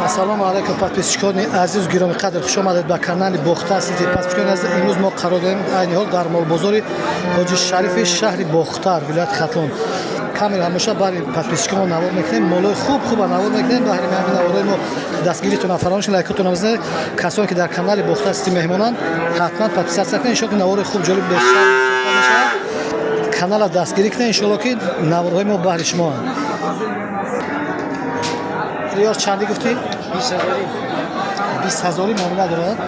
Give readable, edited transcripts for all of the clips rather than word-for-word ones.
ассалому алайкум подписчикони азиз гироми қадр, хуш омадед ба канали Бохта Сити. Подписчикони азиз, имрӯз мо қарор дорем айни ҳол дар молбозори ҳоҷи шарифи шаҳри Бохтар, вилояти Хатлон. Камер ҳамеша бари подписчикон навор мекунем, молои хуб навор мекунем. Баҳри ҳамин наворҳои мо дастгиритон фаромӯш лайкотон бизанед. Касоне ки дар канали Бохта Сити меҳмонанд, ҳатман подписатсия кунед, иншоалло ки навори хуб ҷолиб бештар мешавад. Канала дастгирӣ кунед, иншоалло ки наворҳои мо баҳри шумоанд. Риёр чанди гуфтӣ? 20,000 муомила дорад.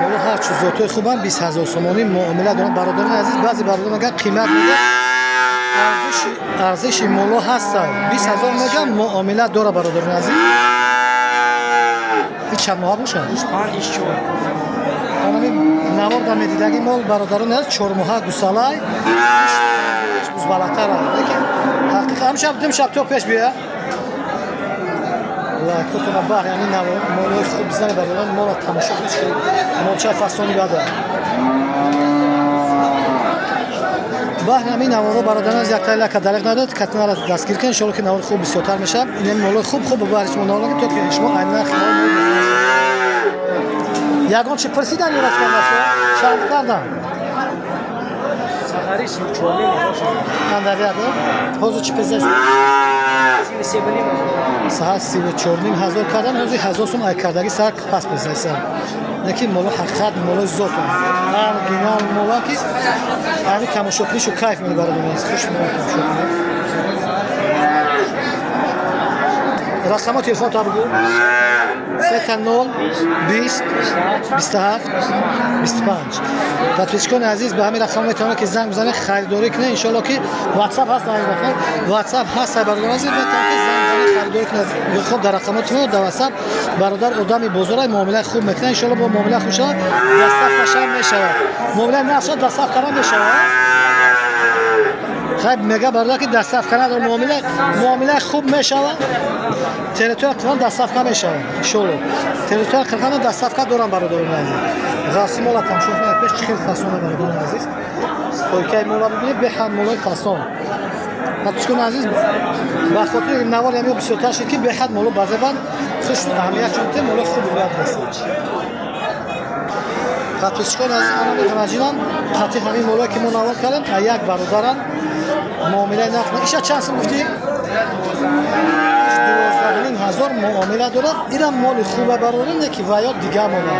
Моло ҳар чиз зотои хубам 20,000 сомонӣ муомила дорад. Бародарони азиз, баъзе бародар мегӯянд қимат мега арзиши моло ҳаста. 20,000 мегӯям муомила дора бародарони азиз. ин чанд моҳа бошад? 5-4. Анами навор дар медидаги мол бародарони азиз 4 моҳа гусалай. Уз балатар аст. Лекин ҳақиқат ҳамшаб димшаб то пеш бия. Лайкотона баҳри ҳамин навор молои хуб бизанед бародарони мола тамошо кунед ки молчаи фаслони бада. баҳри ҳамин наворҳо бародарони аз яктай лайка дариқ надод, катинара дастгир кунед, иншоалло ки навори хуб бисёртар мешавад. Ин молои хуб ба баҳри шумо навор то ки шумо айна химол ягон чи пирсидан ёрас кардашо чанд кардан сахари 34 андаряд ҳозир чи пезас 34 ҳазор кардан, ҳозир 1000 сум ай кардаги сар пас пезасан. Лекин моло ҳақиқат молои зотон оригинал моло ки ҳами тамошокунишо кайф мебарад. Хуш тамошо кунед. рақамо телефон то бигӯ 30 20 27 25. подписчикони азиз, ба ҳамин рақам метавонед ки занг бизанед, харидорӣ кунед. иншоалло ки ватсап ҳаст, ватсап ҳаст бародарон азиз, метавонед ки занг бизанед, харидорӣ кунед. хуб дар рақамоти мо дар ватсап бародар одами бозорай муомилаи хуб мекунад. иншоалло бо муомила хуб шавад, дастафкашам мешавад. муомила нашад дастафкарам мешавад. خب مگه برای که دستاف کنه در معامله خوب میشود. تریتوری قرآن دستاف کنه میشود. شلو. تریتوری قرآن دستاف کنه دارم برادران عزیز. غاسی مولا تماشا کنید. پیش چخیل فاسونه برادران عزیز. استویکه مولا ببینید به هم مولای فاسون. حتما عزیز با خاطر نوار یمی بسیار شد که به حد مولا بازبان خوش اهمیت چونته مولا خوب بیاد دستش. подписчикони азиз, ана метаваҷҷиҳанд қати ҳамин молое ки мо навор кардем як бародаран муомилаи нақд. иша чанд сум гуфтӣ? 12,500 муомила дорад. инам моли хуба бародаран не ки ваё дига мола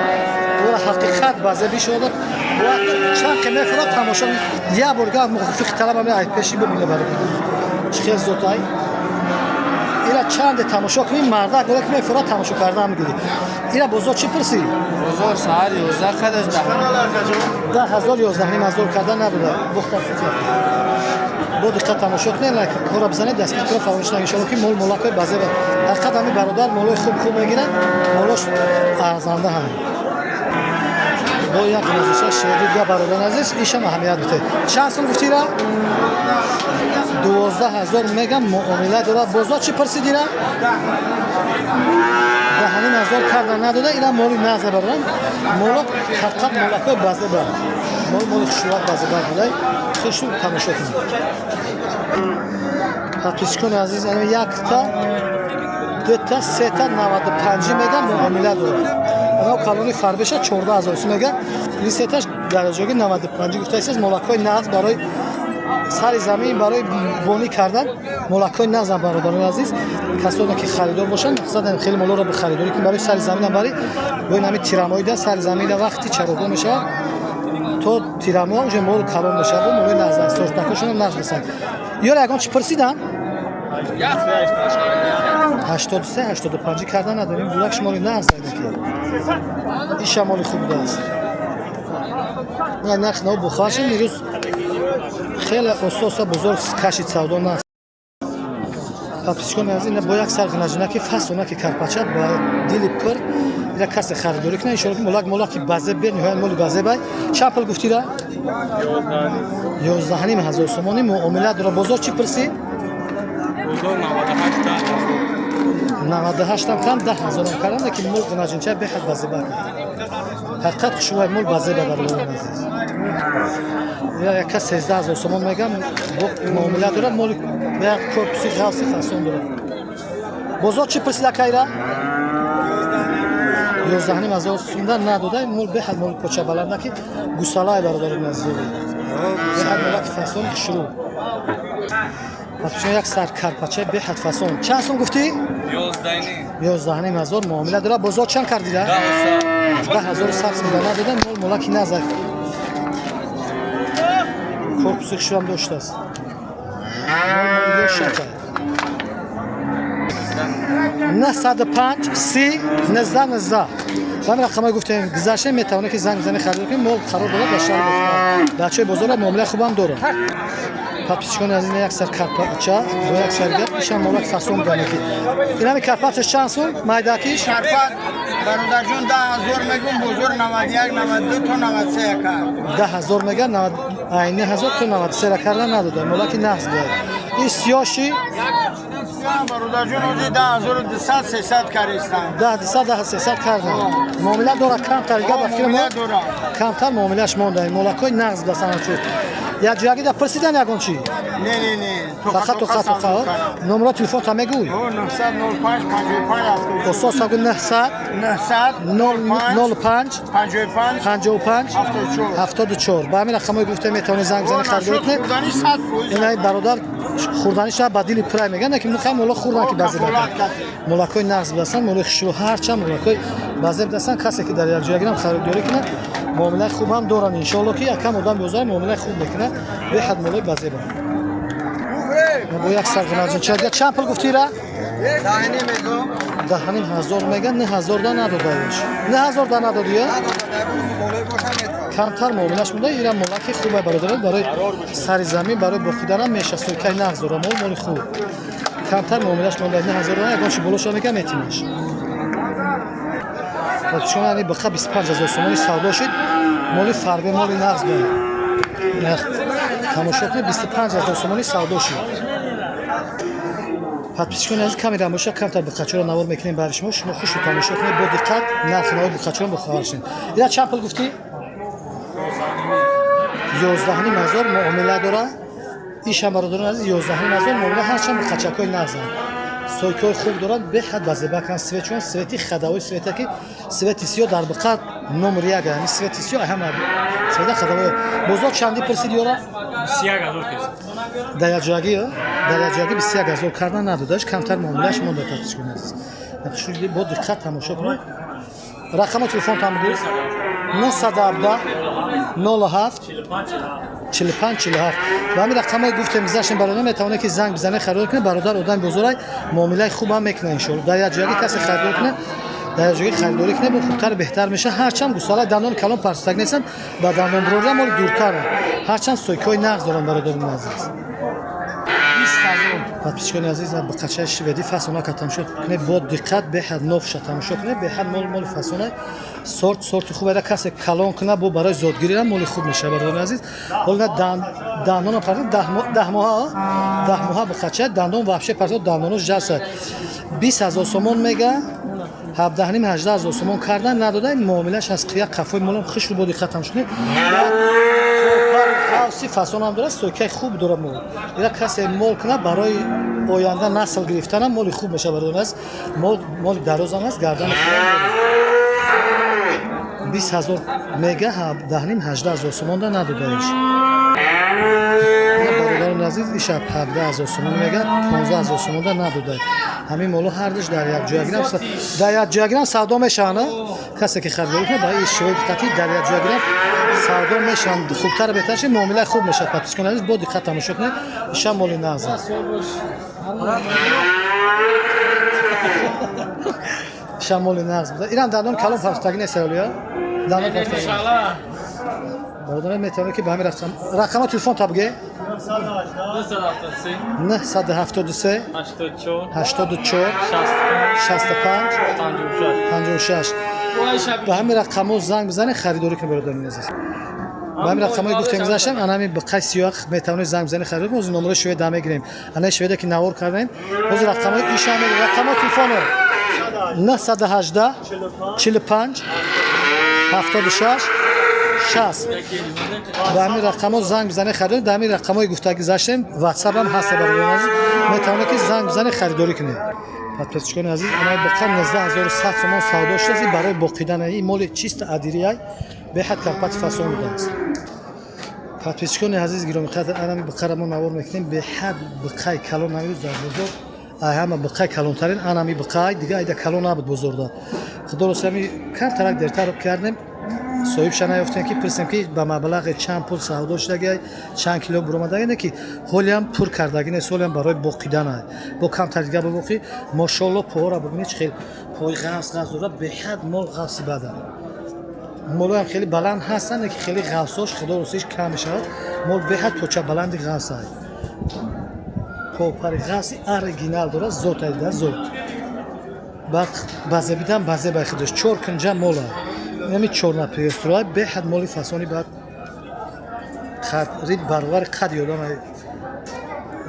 ора ҳақиқат базеби шуда чанд ки мефурад тамошо я борга муфиқ талаба меай пеши бибине бародар чихел зотай ира чанде тамошо кунӣ марда гӯя ки мефурад тамошо кардан мегирӣ. ира бозор чӣ пирсӣ? бозор саҳар 11 кадаш 10,000 11,500 кардан надода бухтасиҷа бо диққат тамошо кунед, лайк кора бизанед, дастгир кунед, фаромӯш накунед. иншоалло ки мол молакои базеба ҳақиқат ҳамин бародар молои хуб мегирад, молош арзанда ҳам бо як нозиша шеди дига бародар азиз, ишам аҳамият бите. чанд сум гуфтира? 12,000 мегам муомила дорад. бозор чӣ пирсидира? 10,000 кардан надода. ина моли наза бародан моло ҳақиқат молакои базеба моли хушуват базеба будай хушу тамошо кунед. подписчикони азиз, якта дута сета 95 мегам муомила дорад. ана калони фарбеша 14,000 сум мега. ин сеташ дараҷаги 95 гуфтаисез молакои нағз барои сари замин барои бонӣ кардан молакои нағзам бародарони азиз. касоне ки харидор бошанд мақсадам хеле молоро ба харидорӣ кунед барои сари заминам бари бо ин ҳамин тирамоида сари замина вақти чарогоҳ мешавад то тирамо уже мол калон мешавад. молои нағзам сортакошонам нағз десанд. ёр ягон чӣ пирсидан? 83-85 кардан надорим. булак шумоли нағз зайда ки иша моли хуб даст. нарх нав бухашин ирӯз хеле ососа бузург кашид савдо наст. подписчикони азиз, бо як сар ғинаҷинаки фасонаки карпача ба дили пир ира касе харидорӣ кунад. иншоалло ки молаки базеб бе ниҳоят моли базебай. чанд пул гуфтира? 11,500 сомонӣ муомила дора. бозор чӣ пирсӣ? 98 кам 10,000 кардан, лекин мол ғинаҷинча беҳад базеба кард. ҳақиқат хушувай мол базеба бародарон азиз. яка 13,000 сомон мегам бо муомила дорад. моли як корпуси ғавси фасон дорад. بازار چی پرسیده کایرا 11000 سومدا نداده مول به حد مول کوچه بلندکی گوسالای برادر نزدیک به حد مول فاصون شروع پس یک سر کارپاچه به حد فاصون چند سوم گفتی 11000 معامله داره بازار چند کردی ده 10000 ساکس میدن ندادن مول مولاکی نزد korpusu kışıram doştas. Mol şaka. نه 105 30 19 من رقم گفتم گذشته میتونه که زنگ بزنه خرید کنه مول قرار داره بشار گفتم بچه بزرگ معامله خوبم داره پاپیچکون از این یک سر کارپاچا و یک سر گرد میشن مولک فاصون داره که اینا می کارپاچش چند سون مایداکیش کارپات برادر جون 10000 میگم بزرگ 91 92 تا 93 کار 10000 میگن 90 عینه 1000 تا 93 کردن نداده مولکی نقص داره این سیاشی برادر جون اوزی 10200 300 کاریستان 100 300 کردن معامله داره کم تر گه بخیر ما کم تر معاملهش مونده مولکای نقص دستن شد یا جایی در پرسیدن یگون چی نه فقط تو خط نمره تلفن تا میگوی 900 05 55 استاد ساگو 900 05 55 74 با همین رقمای گفته میتونی زنگ بزنی خرید کنی اینا برادر خوردنیش با دیلی پرای میگن که میخوام مولا خوردن که بعضی مولاکای نقص بدن مولا خشلو هر چند مولاکای بعضی بدن کسی که در یک جایی گرم خریداری کنه معامله خوب هم دارن ان شاء الله که یکم آدم بزرگ معامله خوب میکنه به حد مولای بعضی با با یک سر گناهان چند پول گفتی را دهنیم 1000 میگن نه 1000 دا ندادایش نه 1000 دا ندادی کمتر معاملهش مونده ایران مولاکی خوبه برای سر زمین برای بخیدن هم میشه سوکای نقض داره مول خوب کمتر معاملهش مونده نه 1000 دا یگانش بلوش میگم میتونیش چون یعنی بخا 25000 سومانی سودا شد مولی فربه مولی نقض داره نه تماشا کنه 25000 سومانی سودا شد подписчикон аз камера боша камтар бухачора навор мекунем бари шумо хуш тамошо кунед бо диққат нархи навор бухачора бухабар шуед ина чанд пул гуфтӣ 11000 муомила дора ишам бародарон азиз 11000 муомила ҳарчанд бухачакои назан сойкои хуб дорад беҳад базебакан свет чун свети хадавои света ки свети сиё дар биқат номер 1 яъни свети сиё аҳам света хадавои бозор чанди пурсид ёра 21000 пес дар якҷоягӣ 21000 кардан надодаш камтар муомилааш монда подписчикон азиз нақшуди бо диққат тамошо кунед рақами телефонтан бигӯ 917 07 45 47 ба ҳамин рақамҳои гуфтем гузаштем бародар метавонед ки занг бизанед харидор кунед бародар одами бузург муомилаи хубам мекунад иншоалло дар як ҷоягӣ касе харидор кунед дар як ҷоягӣ харидорӣ кунед бо хубтар беҳтар меша ҳарчанд гусалаи дандони калон парстак нестанд ба дандонбурория моли дуртаранд ҳарчанд сойкаҳои нағз доранд бародари азиз подписчикони азиз ба қачаи шведӣ фасонака тамошо кунед бо диққат беҳад новша тамошо кунед беҳад моли фасона сорти хуб касе калон кунад бо барои зодгирӣ моли хуб меша бародари азиз ҳолна дандона пард 10 моҳа ба қачаи дандон вообще пард дандонош ҷарса 20000 сомон мега 17,000-18,000 сомон кардан надода муомилаш аз қия қафои молам хишл бо диққат тамошо кунед хавси фасон ам дорад сойкаи хуб дорад мол ира касе мол кунад барои оянда насл гирифтанам моли хуб меша бародар аст моли дарозам аст гардани 20000 мега 17,000-18,000 сомонда надодаиш бародари азиз ишаб 17,000 сомон мега 15,000 сомонда надодай ҳамин моло ҳардаш дар як ҷоягирам савдо мешаванд касе ки харидорӣ кунад ба ин шои диққатӣ дар як ҷоягирам савдо мешаванд хубтар беҳтар шед муомилаи хуб мешавад подписчикон азиз бо диққат тамошо кунед иша моли нағз аст иша моли нағз буда иран дандон калон парстагӣ нест олия дандон парстагӣ برادر میتونه که به همین رقم تلفن تا بگه 973 84 65 56 به همین رقم زنگ بزنید خریداری کنید برادر عزیز به همین رقمای گفتم گذاشتم انا همین به قیس سیاق میتونه زنگ بزنید خرید کنید نمره شوید دام میگیریم انا شوید که نوار کردیم باز رقمای ایشان رقم تلفن 918 45 76 60 به همین رقم‌ها زنگ بزنید خرید در همین رقم‌های گفتگو گذاشتیم واتساپ هم هست برای میتونه که زنگ بزنید خریداری کنید подписчикони азиз, ана боқа 19100 сомон савдо шудааст. Барои боқидан ин моли чист адирияй беҳад карпати фасон будааст. подписчикони азиз гироми қадр, анами бақара мо навор мекунем. Беҳад бақаи калон намирӯз дар бозор, ҳама бақаи калонтарин анами бақаи дига айда калон набуд бозорда. худо рости ҳами камтарак дертар кардем, соҳибша наёфтем ки пурсем ки ба маблағи чанд пул савдо шудагиай, чанд кило буромадаги, не ки ҳолиам пур кардагӣ нест, ҳолиам барои боқиданай. Бо камтар дига бубоқӣ, мошоалло поҳора бубинед чӣ хел пои ғафс дорад, беҳад мол ғафси бада. молоям хеле баланд ҳастан, не ки хеле ғафсош худо ростиш кам мешавад. Мол беҳад поча баланди ғафсай. попари ғафси оригинал дорад, зот айда зот. баъд базе бидам базе бай худош 4 кунҷа мола. Нами 4 на пиёстроай беҳад моли фасони баъд қариб баровари қад ёдам ай.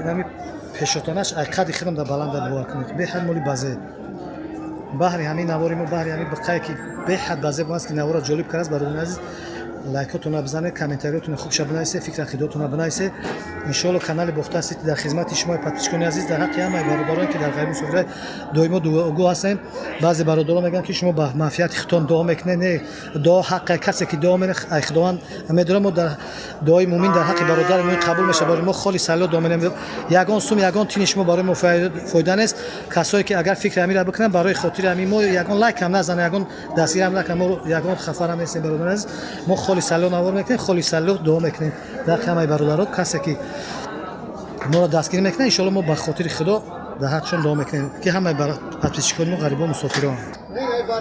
Нами пешотанаш ай қади худам да баланда бовар кунед. Беҳад моли базе. баҳри ҳамин навори мо, баҳри ҳамин бақае ки беҳад базе бо аст ки навора ҷолиб кардааст. бародари азиз, лайкотуна бизанед, комментариётуна хубша бинависед, фикра ақидотуна бинависед. иншоалло канали Бохта Сити дар хизмати шумои подписчикони азиз. дар ҳаққи ҳамаи бародароне ки дар ғайби мусофирай доимо дуогӯ ҳастем. баъзе бародарон мегӯянд ки шумо ба маъфияти худтон дуо мекунед. Не, дуо ҳаққи касе ки дуо мене ай худованд медорам. мо дар дуои муъмин дар ҳаққи бародари мо қабул мешавад. барои мо холи салло дуо менем. ягон сум ягон тини шумо барои мо фоида нест. касое ки агар фикри ҳамира бикунанд барои хотири ҳамин мо ягон лайк ҳам назанед, ягон дастгирам накунед, мо ягон хафарам нестем. бародари азиз, мо холи салло навор мекунем, холи салло дуо мекунем. дар ҳаққи ҳамаи бародарон касе ки моро дастгирӣ мекунад, иншоалло мо ба хотири худо дар ҳаққшон дуо мекунем ки ҳамаи подписчикони мо ғарибон мусофирон.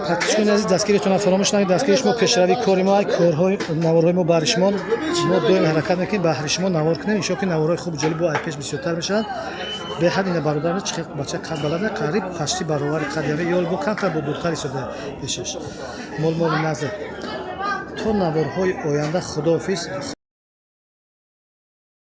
подписчикони азиз, дастгиретона фаромӯш накунед. дастгири шумо пешравии кори мо, корҳои наворҳои мо баҳри шумо. мо доим ҳаракат мекунем баҳри шумо навор кунем. иншоалло ки наворҳои хуб ҷолибу ай пеш бисёртар мешаванд. беҳад ина бародар чӣ бача қад баланда, қариб пашти баровари қад, яъне ёл бо камтар бо дуртар истода пешаш. мол назар то наворҳои оянда. худоҳофиз.